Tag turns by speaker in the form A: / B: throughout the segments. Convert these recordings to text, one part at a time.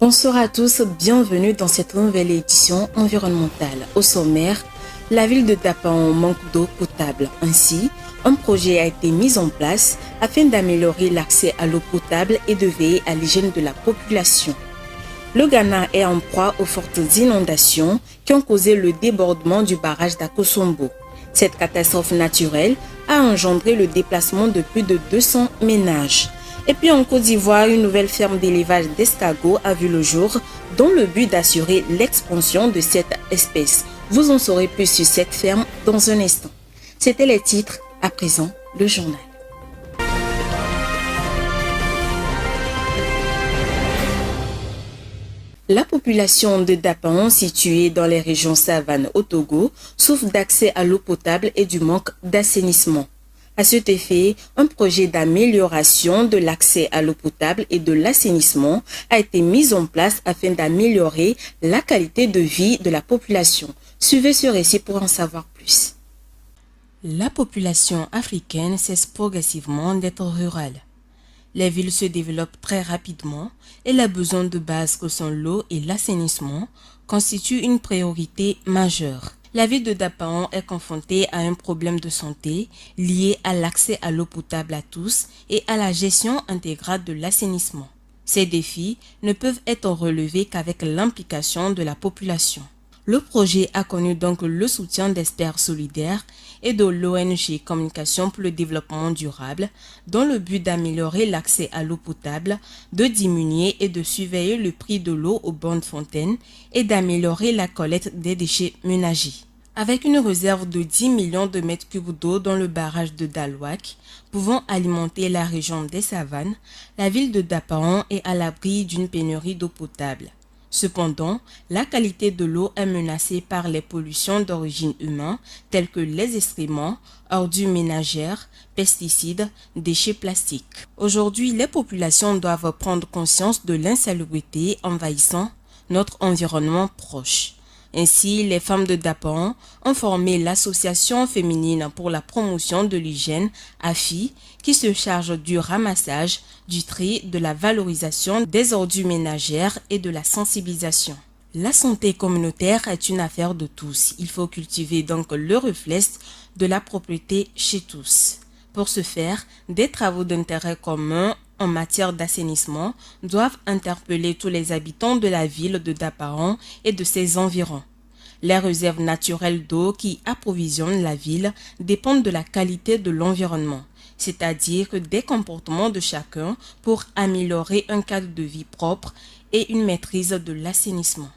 A: Bonsoir à tous, bienvenue dans cette nouvelle édition environnementale. Au sommaire, la ville de Dapaon manque d'eau potable. Ainsi, un projet a été mis en place afin d'améliorer l'accès à l'eau potable et de veiller à l'hygiène de la population. Le Ghana est en proie aux fortes inondations qui ont causé le débordement du barrage d'Akosombo. Cette catastrophe naturelle a engendré le déplacement de plus de 200 ménages. Et puis en Côte d'Ivoire, une nouvelle ferme d'élevage d'escargots a vu le jour dans le but d'assurer l'expansion de cette espèce. Vous en saurez plus sur cette ferme dans un instant. C'était les titres, à présent le journal. La population de Dapaon, située dans les régions Savane au Togo, souffre d'accès à l'eau potable et du manque d'assainissement. À cet effet, un projet d'amélioration de l'accès à l'eau potable et de l'assainissement a été mis en place afin d'améliorer la qualité de vie de la population. Suivez ce récit pour en savoir plus. La population africaine cesse progressivement d'être rurale. Les villes se développent très rapidement et les besoins de base que sont l'eau et l'assainissement constituent une priorité majeure. La ville de Dapaon est confrontée à un problème de santé lié à l'accès à l'eau potable à tous et à la gestion intégrale de l'assainissement. Ces défis ne peuvent être relevés qu'avec l'implication de la population. Le projet a connu donc le soutien d'experts solidaires et de l'ONG Communication pour le développement durable dans le but d'améliorer l'accès à l'eau potable, de diminuer et de surveiller le prix de l'eau aux bornes fontaines et d'améliorer la collecte des déchets ménagers. Avec une réserve de 10 millions de mètres cubes d'eau dans le barrage de Dalwak, pouvant alimenter la région des savanes, la ville de Dapaon est à l'abri d'une pénurie d'eau potable. Cependant, la qualité de l'eau est menacée par les pollutions d'origine humaine telles que les excréments, ordures ménagères, pesticides, déchets plastiques. Aujourd'hui, les populations doivent prendre conscience de l'insalubrité envahissant notre environnement proche. Ainsi, les femmes de Dapaon ont formé l'association féminine pour la promotion de l'hygiène AFI qui se charge du ramassage, du tri, de la valorisation des ordures ménagères et de la sensibilisation. La santé communautaire est une affaire de tous. Il faut cultiver donc le réflexe de la propreté chez tous. Pour ce faire, des travaux d'intérêt commun en matière d'assainissement doivent interpeller tous les habitants de la ville de Dapaon et de ses environs. Les réserves naturelles d'eau qui approvisionnent la ville dépendent de la qualité de l'environnement, c'est-à-dire des comportements de chacun pour améliorer un cadre de vie propre et une maîtrise de l'assainissement.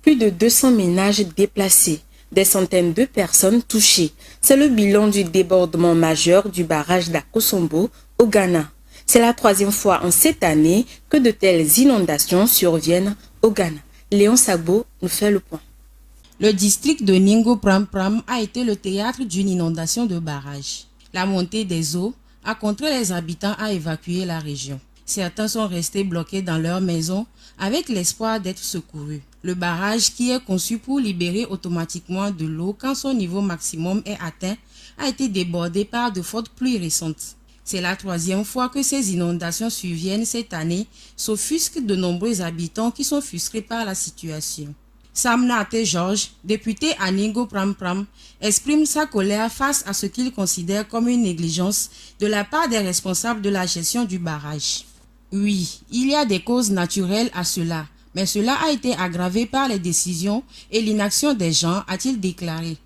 A: Plus de 200 ménages déplacés. Des centaines de personnes touchées. C'est le bilan du débordement majeur du barrage d'Akosombo au Ghana. C'est la troisième fois en cette année que de telles inondations surviennent au Ghana. Léon Sagbo nous fait le point.
B: Le district de Ningo Pram Pram a été le théâtre d'une inondation de barrage. La montée des eaux a contraint les habitants à évacuer la région. Certains sont restés bloqués dans leurs maisons avec l'espoir d'être secourus. Le barrage, qui est conçu pour libérer automatiquement de l'eau quand son niveau maximum est atteint, a été débordé par de fortes pluies récentes. C'est la troisième fois que ces inondations surviennent cette année, s'offusquent de nombreux habitants qui sont frustrés par la situation. Samnaate Georges, député à Ningo Pram Pram, exprime sa colère face à ce qu'il considère comme une négligence de la part des responsables de la gestion du barrage. Oui, il y a des causes naturelles à cela, mais cela a été aggravé par les décisions et l'inaction des gens, a-t-il déclaré.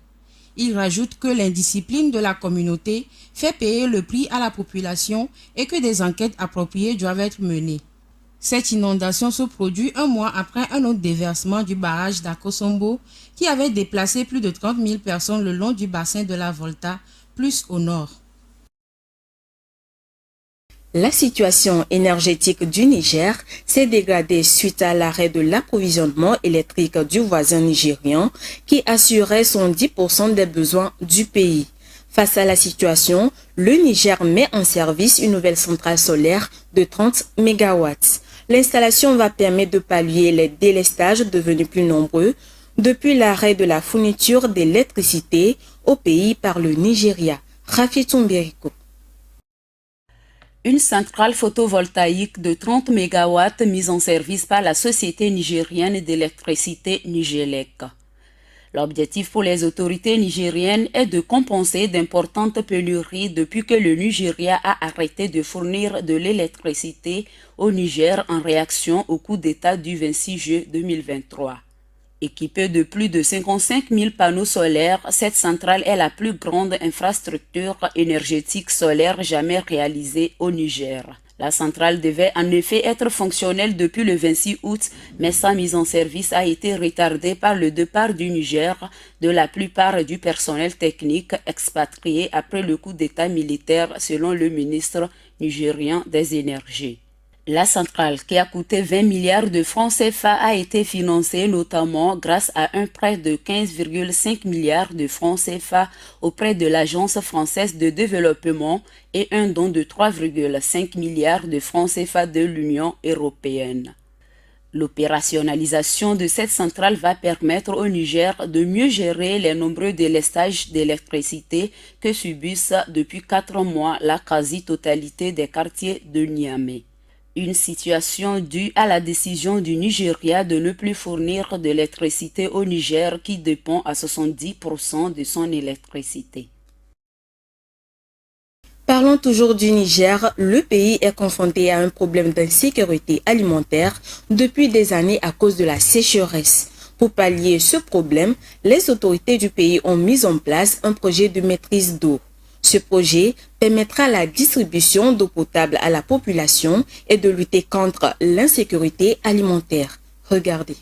B: Il rajoute que l'indiscipline de la communauté fait payer le prix à la population et que des enquêtes appropriées doivent être menées. Cette inondation se produit un mois après un autre déversement du barrage d'Akosombo qui avait déplacé plus de 30 000 personnes le long du bassin de la Volta, plus au nord.
A: La situation énergétique du Niger s'est dégradée suite à l'arrêt de l'approvisionnement électrique du voisin nigérian qui assurait 10% des besoins du pays. Face à la situation, le Niger met en service une nouvelle centrale solaire de 30 MW. L'installation va permettre de pallier les délestages devenus plus nombreux depuis l'arrêt de la fourniture d'électricité au pays par le Nigeria. Rafi Tumbiriko.
C: Une centrale photovoltaïque de 30 MW mise en service par la société nigérienne d'électricité Nigélec. L'objectif pour les autorités nigériennes est de compenser d'importantes pénuries depuis que le Nigeria a arrêté de fournir de l'électricité au Niger en réaction au coup d'État du 26 juillet 2023. Équipée de plus de 55 000 panneaux solaires, cette centrale est la plus grande infrastructure énergétique solaire jamais réalisée au Niger. La centrale devait en effet être fonctionnelle depuis le 26 août, mais sa mise en service a été retardée par le départ du Niger de la plupart du personnel technique expatrié après le coup d'État militaire, selon le ministre nigérien des Énergies. La centrale, qui a coûté 20 milliards de francs CFA, a été financée notamment grâce à un prêt de 15,5 milliards de francs CFA auprès de l'Agence française de développement et un don de 3,5 milliards de francs CFA de l'Union européenne. L'opérationnalisation de cette centrale va permettre au Niger de mieux gérer les nombreux délestages d'électricité que subissent depuis 4 mois la quasi-totalité des quartiers de Niamey. Une situation due à la décision du Nigeria de ne plus fournir d'électricité au Niger qui dépend à 70% de son électricité.
A: Parlons toujours du Niger, le pays est confronté à un problème d'insécurité alimentaire depuis des années à cause de la sécheresse. Pour pallier ce problème, les autorités du pays ont mis en place un projet de maîtrise d'eau. Ce projet permettra la distribution d'eau potable à la population et de lutter contre l'insécurité alimentaire. Regardez.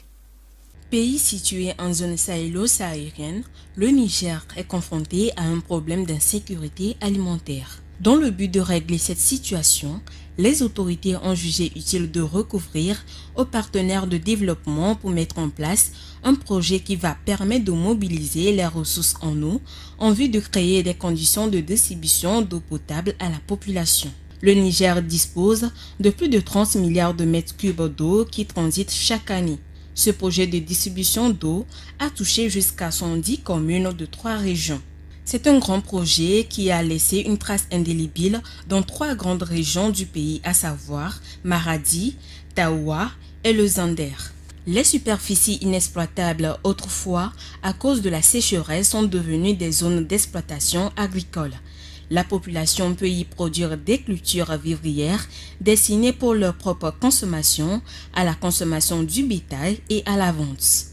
A: Pays situé en zone sahélo-saharienne, le Niger est confronté à un problème d'insécurité alimentaire. Dans le but de régler cette situation, les autorités ont jugé utile de recourir aux partenaires de développement pour mettre en place un projet qui va permettre de mobiliser les ressources en eau en vue de créer des conditions de distribution d'eau potable à la population. Le Niger dispose de plus de 30 milliards de mètres cubes d'eau qui transitent chaque année. Ce projet de distribution d'eau a touché jusqu'à 110 communes de 3 régions. C'est un grand projet qui a laissé une trace indélébile dans 3 grandes régions du pays, à savoir Maradi, Taoua et le Zander. Les superficies inexploitables autrefois à cause de la sécheresse sont devenues des zones d'exploitation agricole. La population peut y produire des cultures vivrières destinées pour leur propre consommation, à la consommation du bétail et à la vente.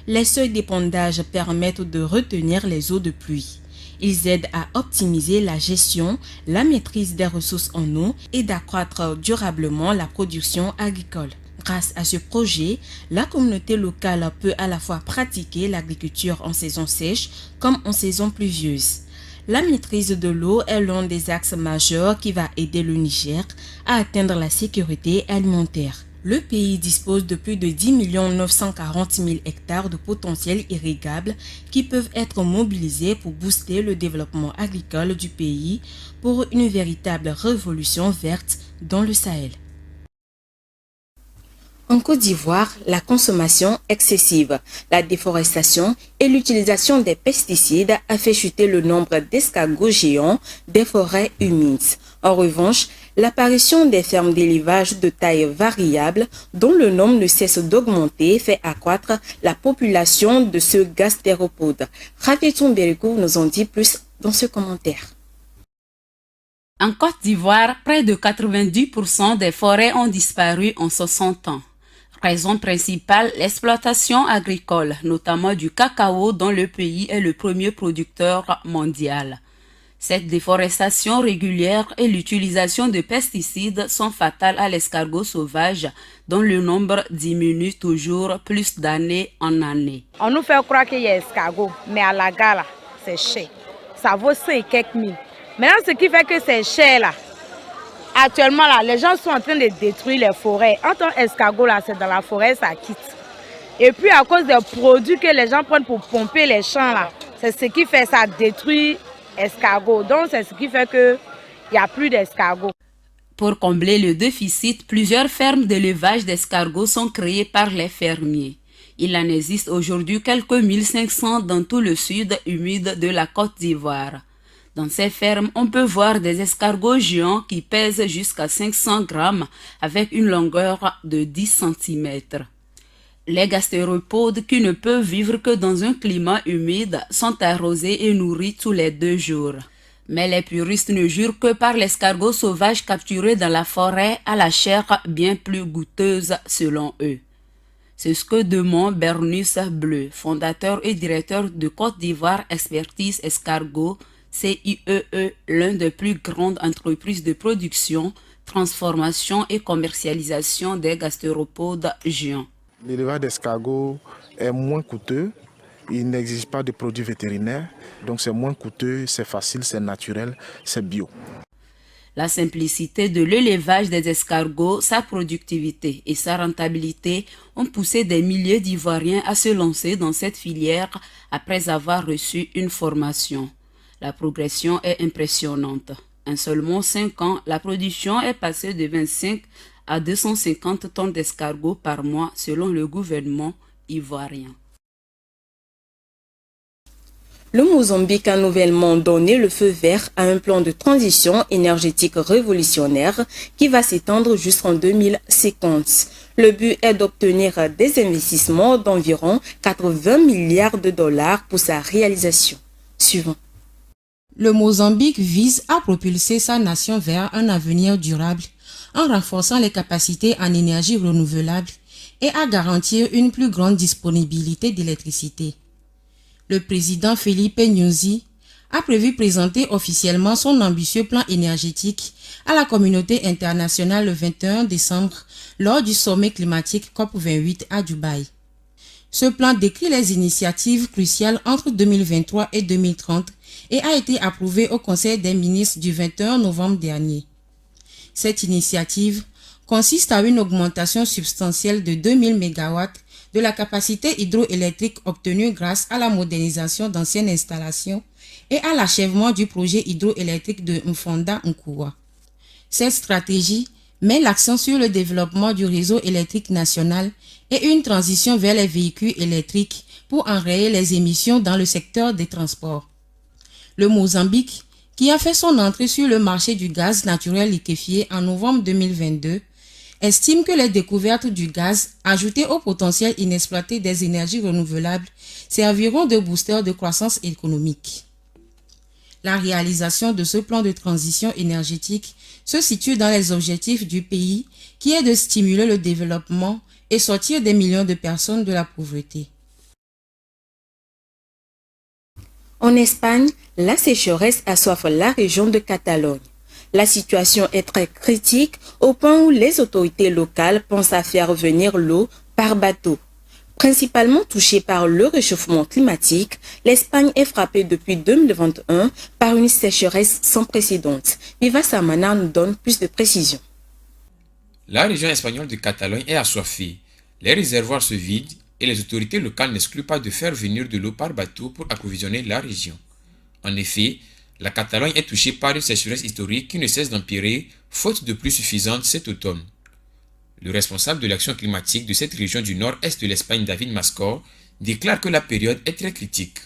A: Les seuils d'épandage permettent de retenir les eaux de pluie. Ils aident à optimiser la gestion, la maîtrise des ressources en eau et d'accroître durablement la production agricole. Grâce à ce projet, la communauté locale peut à la fois pratiquer l'agriculture en saison sèche comme en saison pluvieuse. La maîtrise de l'eau est l'un des axes majeurs qui va aider le Niger à atteindre la sécurité alimentaire. Le pays dispose de plus de 10 940 000 hectares de potentiel irrigable qui peuvent être mobilisés pour booster le développement agricole du pays pour une véritable révolution verte dans le Sahel. En Côte d'Ivoire, la consommation excessive, la déforestation et l'utilisation des pesticides a fait chuter le nombre d'escargots géants des forêts humides. En revanche, l'apparition des fermes d'élevage de taille variable, dont le nombre ne cesse d'augmenter, fait accroître la population de ce gastéropode. Raketon Berikou nous en dit plus dans ce commentaire.
C: En Côte d'Ivoire, près de 90% des forêts ont disparu en 60 ans. Raison principale, l'exploitation agricole, notamment du cacao dont le pays est le premier producteur mondial. Cette déforestation régulière et l'utilisation de pesticides sont fatales à l'escargot sauvage dont le nombre diminue toujours plus d'année en année.
D: On nous fait croire qu'il y a escargot, mais à la gare, c'est cher. Ça vaut 5 et quelques mille. Maintenant, ce qui fait que c'est cher là, actuellement là, les gens sont en train de détruire les forêts. En tant qu'escargot là, c'est dans la forêt, ça quitte. Et puis à cause des produits que les gens prennent pour pomper les champs là, c'est ce qui fait ça détruire escargots. Donc c'est ce qui fait qu'il n'y a plus d'escargots.
C: Pour combler le déficit, plusieurs fermes d'élevage d'escargots sont créées par les fermiers. Il en existe aujourd'hui quelques 1500 dans tout le sud humide de la Côte d'Ivoire. Dans ces fermes, on peut voir des escargots géants qui pèsent jusqu'à 500 grammes avec une longueur de 10 cm. Les gastéropodes qui ne peuvent vivre que dans un climat humide sont arrosés et nourris tous les 2 jours. Mais les puristes ne jurent que par l'escargot sauvage capturé dans la forêt à la chair bien plus goûteuse selon eux. C'est ce que demande Bernus Bleu, fondateur et directeur de Côte d'Ivoire Expertise Escargot, CIEE, l'un des plus grandes entreprises de production, transformation et commercialisation des gastéropodes géants.
E: L'élevage d'escargots est moins coûteux, il n'existe pas de produits vétérinaires, donc c'est moins coûteux, c'est facile, c'est naturel, c'est bio.
C: La simplicité de l'élevage des escargots, sa productivité et sa rentabilité ont poussé des milliers d'Ivoiriens à se lancer dans cette filière après avoir reçu une formation. La progression est impressionnante. En seulement 5 ans, la production est passée de 25 à 250 tonnes d'escargots par mois selon le gouvernement ivoirien.
A: Le Mozambique a nouvellement donné le feu vert à un plan de transition énergétique révolutionnaire qui va s'étendre jusqu'en 2050. Le but est d'obtenir des investissements d'environ 80 milliards de dollars pour sa réalisation. Suivant.
B: Le Mozambique vise à propulser sa nation vers un avenir durable en renforçant les capacités en énergie renouvelable et à garantir une plus grande disponibilité d'électricité. Le président Felipe Nyusi a prévu présenter officiellement son ambitieux plan énergétique à la communauté internationale le 21 décembre lors du sommet climatique COP28 à Dubaï. Ce plan décrit les initiatives cruciales entre 2023 et 2030 et a été approuvé au Conseil des ministres du 21 novembre dernier. Cette initiative consiste à une augmentation substantielle de 2000 MW de la capacité hydroélectrique obtenue grâce à la modernisation d'anciennes installations et à l'achèvement du projet hydroélectrique de Mfonda Nkoua. Cette stratégie met l'accent sur le développement du réseau électrique national et une transition vers les véhicules électriques pour enrayer les émissions dans le secteur des transports. Le Mozambique, qui a fait son entrée sur le marché du gaz naturel liquéfié en novembre 2022, estime que les découvertes du gaz, ajoutées au potentiel inexploité des énergies renouvelables, serviront de booster de croissance économique. La réalisation de ce plan de transition énergétique se situe dans les objectifs du pays, qui est de stimuler le développement et sortir des millions de personnes de la pauvreté.
A: En Espagne, la sécheresse assoiffe la région de Catalogne. La situation est très critique au point où les autorités locales pensent à faire venir l'eau par bateau. Principalement touchée par le réchauffement climatique, l'Espagne est frappée depuis 2021 par une sécheresse sans précédent. Viva Samana nous donne plus de précisions.
F: La région espagnole de Catalogne est assoiffée. Les réservoirs se vident et les autorités locales n'excluent pas de faire venir de l'eau par bateau pour approvisionner la région. En effet, la Catalogne est touchée par une sécheresse historique qui ne cesse d'empirer, faute de pluie suffisante cet automne. Le responsable de l'action climatique de cette région du nord-est de l'Espagne, David Mascor, déclare que la période est très critique.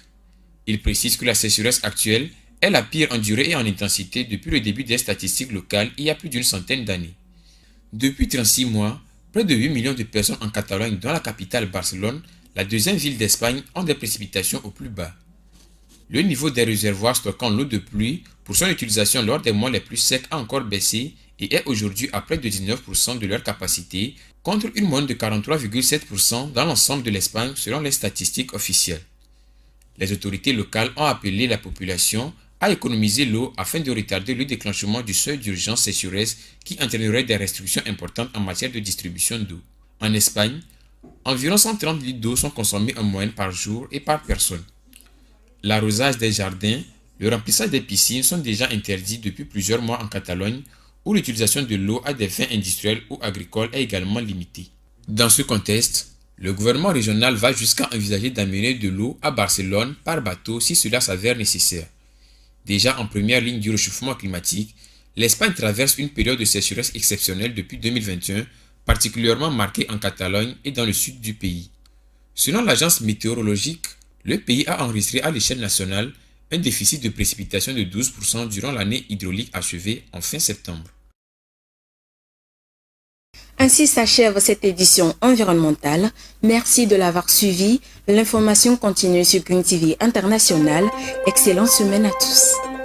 F: Il précise que la sécheresse actuelle est la pire en durée et en intensité depuis le début des statistiques locales il y a plus d'une centaine d'années. Depuis 36 mois, près de 8 millions de personnes en Catalogne, dont la capitale Barcelone, la deuxième ville d'Espagne, ont des précipitations au plus bas. Le niveau des réservoirs stockant l'eau de pluie pour son utilisation lors des mois les plus secs a encore baissé et est aujourd'hui à près de 19% de leur capacité, contre une moyenne de 43,7% dans l'ensemble de l'Espagne selon les statistiques officielles. Les autorités locales ont appelé la population à économiser l'eau afin de retarder le déclenchement du seuil d'urgence sécheresse qui entraînerait des restrictions importantes en matière de distribution d'eau. En Espagne, environ 130 litres d'eau sont consommés en moyenne par jour et par personne. L'arrosage des jardins, le remplissage des piscines sont déjà interdits depuis plusieurs mois en Catalogne, où l'utilisation de l'eau à des fins industrielles ou agricoles est également limitée. Dans ce contexte, le gouvernement régional va jusqu'à envisager d'amener de l'eau à Barcelone par bateau si cela s'avère nécessaire. Déjà en première ligne du réchauffement climatique, l'Espagne traverse une période de sécheresse exceptionnelle depuis 2021, particulièrement marquée en Catalogne et dans le sud du pays. Selon l'agence météorologique, le pays a enregistré à l'échelle nationale un déficit de précipitation de 12% durant l'année hydraulique achevée en fin septembre.
A: Ainsi s'achève cette édition environnementale. Merci de l'avoir suivi. L'information continue sur Green TV International. Excellente semaine à tous.